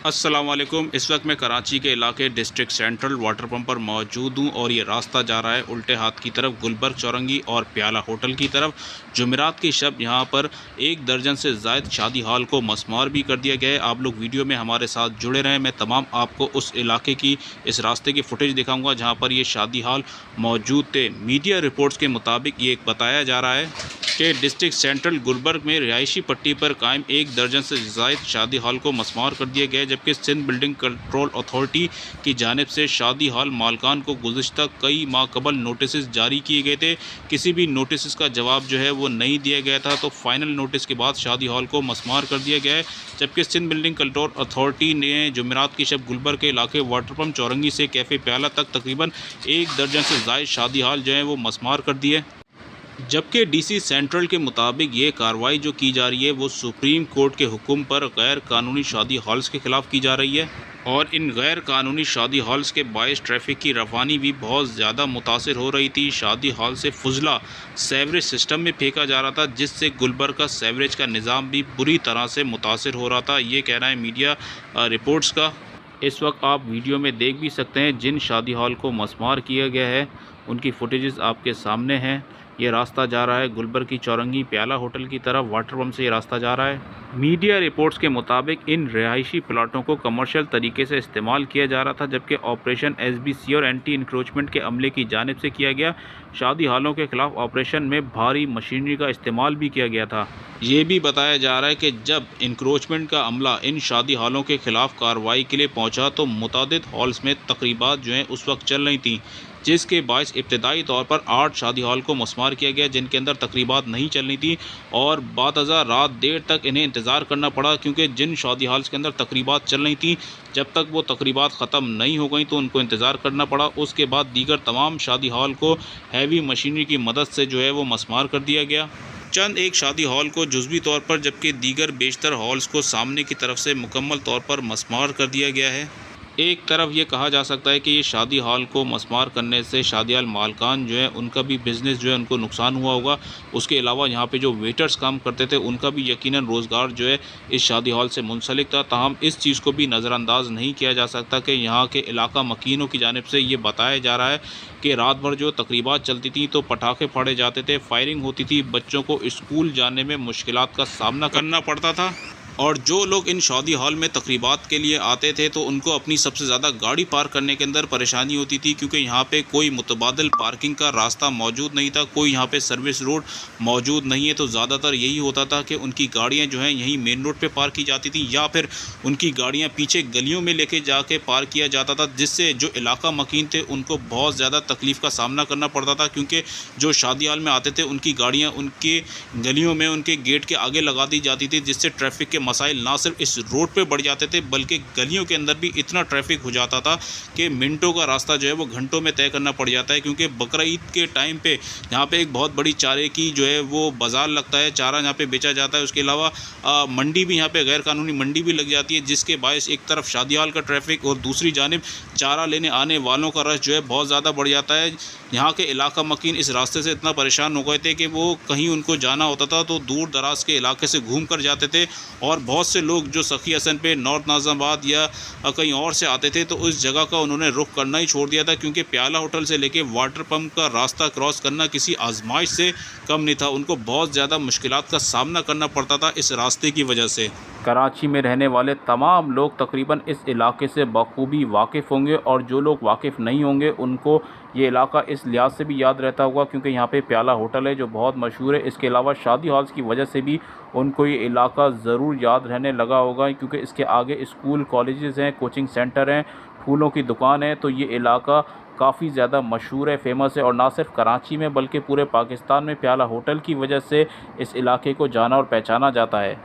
अस्सलाम वालेकुम। इस वक्त मैं कराची के इलाके डिस्ट्रिक्ट सेंट्रल वाटर पंप पर मौजूद हूँ और ये रास्ता जा रहा है उल्टे हाथ की तरफ गुलबर्ग चौरंगी और प्याला होटल की तरफ। जुमेरात की शब यहाँ पर 1 दर्जन से ज़ायद शादी हॉल को मस्मार भी कर दिया गया है। आप लोग वीडियो में हमारे साथ जुड़े रहें। मैं तमाम आपको उस इलाके की, इस रास्ते की फुटेज दिखाऊँगा जहाँ पर ये शादी हॉल मौजूद थे। मीडिया रिपोर्ट्स के मुताबिक ये बताया जा रहा है कि डिस्ट्रिक्ट सेंट्रल गुलबर्ग में रिहायशी पट्टी पर कायम 1 दर्जन से ज़ायद शादी हॉल को मस्मार कर दिया गया है, जबकि सिंध बिल्डिंग कंट्रोल अथॉरिटी की जानिब से शादी हॉल मालकान को गुज़िश्ता कई माह कबल नोटिस जारी किए गए थे। किसी भी नोटिस का जवाब जो है वो नहीं दिया गया था, तो फाइनल नोटिस के बाद शादी हॉल को मस्मार कर दिया गया है। जबकि सिंध बिल्डिंग कंट्रोल अथॉरिटी ने जुमेरात की शब गुलबर्ग के इलाके वाटर पम्प चौरंगी से कैफ़े प्याला तक तकरीबन 1 दर्जन से ज़ायद शादी हॉल जो है वो मस्मार कर दिए। जबकि डीसी सेंट्रल के मुताबिक ये कार्रवाई जो की जा रही है वो सुप्रीम कोर्ट के हुक्म पर गैर कानूनी शादी हॉल्स के ख़िलाफ़ की जा रही है और इन गैर कानूनी शादी हॉल्स के बायस ट्रैफिक की रवानी भी बहुत ज़्यादा मुतासिर हो रही थी। शादी हॉल से फुजला सेवरेज सिस्टम में फेंका जा रहा था, जिससे गुलबर्ग का सेवरेज का निज़ाम भी बुरी तरह से मुतासिर हो रहा था। ये कहना है मीडिया रिपोर्ट्स का। इस वक्त आप वीडियो में देख भी सकते हैं जिन शादी हॉल को मस्मार किया गया है उनकी फुटेजेस आपके सामने हैं। ये रास्ता जा रहा है गुलबर्ग की चौरंगी प्याला होटल की तरफ। वाटर पम्प से ये रास्ता जा रहा है। मीडिया रिपोर्ट्स के मुताबिक इन रिहायशी प्लाटों को कमर्शियल तरीके से इस्तेमाल किया जा रहा था, जबकि ऑपरेशन SBC और एंटी इंक्रोचमेंट के अमले की जानिब से किया गया। शादी हॉलों के खिलाफ ऑपरेशन में भारी मशीनरी का इस्तेमाल भी किया गया था। ये भी बताया जा रहा है कि जब इंक्रोचमेंट का अमला इन शादी हॉलों के खिलाफ कार्रवाई के लिए पहुंचा तो मुतादिद हॉल्स में तकरीबात जो हैं उस वक्त चल रही थी, जिसके बायस इब्तदाई तौर पर 8 शादी हॉल को मस्मार किया गया जिनके अंदर तकरीबात नहीं चलनी थी और बातज़ा रात देर तक इन्हें इंतज़ार करना पड़ा, क्योंकि जिन शादी हॉल्स के अंदर तकरीबात चल रही थी जब तक वो तकरीबात ख़त्म नहीं हो गई तो उनको इंतज़ार करना पड़ा। उसके बाद दीगर तमाम शादी हॉल को हैवी मशीनरी की मदद से जो है वो मस्मार कर दिया गया। चंद एक शादी हॉल को जुज़वी तौर पर, जबकि दीगर बेशतर हॉल्स को सामने की तरफ से मुकम्मल तौर पर मस्मार कर दिया गया है। एक तरफ ये कहा जा सकता है कि ये शादी हॉल को मस्मार करने से शादी हॉल मालकान जो है उनका भी बिज़नेस जो है उनको नुकसान हुआ होगा। उसके अलावा यहाँ पे जो वेटर्स काम करते थे उनका भी यकीनन रोज़गार जो है इस शादी हॉल से मुंसलिक था। ताहम इस चीज़ को भी नज़रअंदाज नहीं किया जा सकता कि यहाँ के इलाका मकीनों की जानिब से ये बताया जा रहा है कि रात भर जो तकरीबात चलती थी तो पटाखे फाड़े जाते थे, फायरिंग होती थी, बच्चों को स्कूल जाने में मुश्किलात का सामना करना पड़ता था और जो लोग इन शादी हॉल में तकरीबात के लिए आते थे तो उनको अपनी सबसे ज़्यादा गाड़ी पार्क करने के अंदर परेशानी होती थी, क्योंकि यहाँ पे कोई मुतबादिल पार्किंग का रास्ता मौजूद नहीं था, कोई यहाँ पे सर्विस रोड मौजूद नहीं है। तो ज़्यादातर यही होता था कि उनकी गाड़ियाँ जो हैं यहीं मेन रोड पे पार्क की जाती थी या फिर उनकी गाड़ियाँ पीछे गलियों में लेके जाके पार्क किया जाता था, जिससे जो इलाका मकीन थे उनको बहुत ज़्यादा तकलीफ़ का सामना करना पड़ता था, क्योंकि जो शादी हॉल में आते थे उनकी गाड़ियाँ उनके गलियों में उनके गेट के आगे लगा दी जाती थी, जिससे ट्रैफिक के मसाइल ना सिर्फ इस रोड पे बढ़ जाते थे बल्कि गलियों के अंदर भी इतना ट्रैफिक हो जाता था कि मिनटों का रास्ता जो है वो घंटों में तय करना पड़ जाता है। क्योंकि बकरा ईद के टाइम पे यहाँ पे एक बहुत बड़ी चारे की जो है वो बाज़ार लगता है, चारा यहाँ पे बेचा जाता है। उसके अलावा मंडी भी यहाँ पे गैर कानूनी मंडी भी लग जाती है, जिसके बायस एक तरफ शादी हॉल का ट्रैफिक और दूसरी जानिब चारा लेने आने वालों का रश जो है बहुत ज़्यादा बढ़ जाता है। यहाँ के इलाका मकीन इस रास्ते से इतना परेशान हो गए थे कि वो कहीं उनको जाना होता था तो दूर दराज के इलाके से घूम कर जाते थे और बहुत से लोग जो सखी हसन पे नॉर्थ नाज़िमाबाद या कहीं और से आते थे तो उस जगह का उन्होंने रुख करना ही छोड़ दिया था, क्योंकि प्याला होटल से लेके वाटर पंप का रास्ता क्रॉस करना किसी आजमाइश से कम नहीं था। उनको बहुत ज़्यादा मुश्किलात का सामना करना पड़ता था इस रास्ते की वजह से। कराची में रहने वाले तमाम लोग तकरीबन इस इलाके से बखूबी वाकिफ़ होंगे और जो लोग वाकिफ़ नहीं होंगे उनको ये इलाका इस लिहाज से भी याद रहता होगा क्योंकि यहाँ पे प्याला होटल है जो बहुत मशहूर है। इसके अलावा शादी हॉल्स की वजह से भी उनको ये इलाका ज़रूर याद रहने लगा होगा, क्योंकि इसके आगे स्कूल कॉलेजेस हैं, कोचिंग सेंटर हैं, फूलों की दुकान है। तो ये इलाका काफ़ी ज़्यादा मशहूर है, फेमस है और ना सिर्फ कराची में बल्कि पूरे पाकिस्तान में प्याला होटल की वजह से इस इलाके को जाना और पहचाना जाता है।